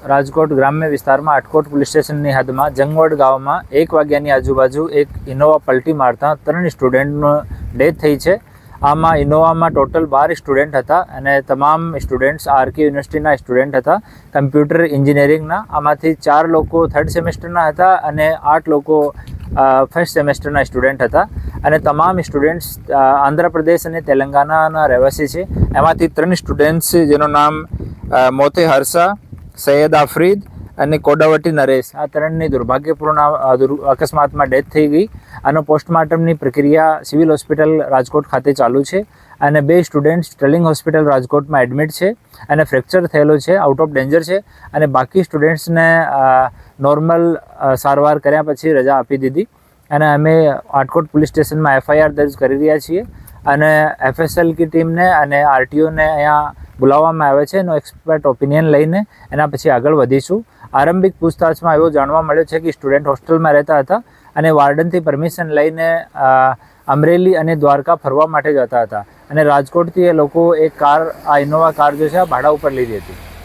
રાજકોટ ગ્રામ્ય વિસ્તારમાં આટકોટ પોલીસ સ્ટેશનની હદમાં જંગવડ ગામમાં 1 વાગ્યાની આજુબાજુ એક ઇનોવા પલટી મારતા 3 સ્ટુડન્ટનો ડેથ થઈ છે. આમાં ઇનોવામાં ટોટલ 12 સ્ટુડન્ટ હતા અને તમામ સ્ટુડન્ટ્સ આરકે યુનિવર્સિટીના સ્ટુડન્ટ હતા, કમ્પ્યુટર એન્જિનિયરિંગના. આમાંથી 4 લોકો 3rd સેમેસ્ટરના હતા અને 8 લોકો ફર્સ્ટ સેમેસ્ટરના સ્ટુડન્ટ હતા અને તમામ સ્ટુડન્ટ્સ આંધ્રપ્રદેશ અને તેલંગાણાના રહેવાસી છે. એમાંથી 3 સ્ટુડન્ટ્સ જેનું નામ મોતે હર્ષા, સૈયદ આફરીદ અને કોડાવટી નરેશ, આ 3ની દુર્ભાગ્યપૂર્ણ અકસ્માતમાં ડેથ થઈ ગઈ. આનો પોસ્ટમોર્ટમની પ્રક્રિયા સિવિલ હોસ્પિટલ રાજકોટ ખાતે ચાલુ છે અને 2 સ્ટુડન્ટ્સ સ્ટર્લિંગ હોસ્પિટલ રાજકોટમાં એડમિટ છે અને ફ્રેક્ચર થયેલો છે, આઉટ ઓફ ડેન્જર છે અને બાકી સ્ટુડન્ટ્સને નોર્મલ સારવાર કર્યા પછી રજા આપી દીધી અને અમે આટકોટ પોલીસ સ્ટેશનમાં FIR દર્જ કરી રહ્યા છીએ અને FSL की ટીમને અને RTOને અહીંયા બોલાવવામાં આવે છે એનો એક્સપર્ટ ઓપિનિયન લઈને એના પછી આગળ વધીશું. આરંભિક પૂછતાછમાં એવો જાણવા મળ્યો છે કે સ્ટુડન્ટ હોસ્ટેલમાં રહેતા હતા અને વાર્ડનથી પરમિશન લઈને અમરેલી અને દ્વારકા ફરવા માટે જતા હતા અને રાજકોટથી એ લોકો એક કાર, આ ઇનોવા કાર જો છે આ ભાડા ઉપર લીધી હતી.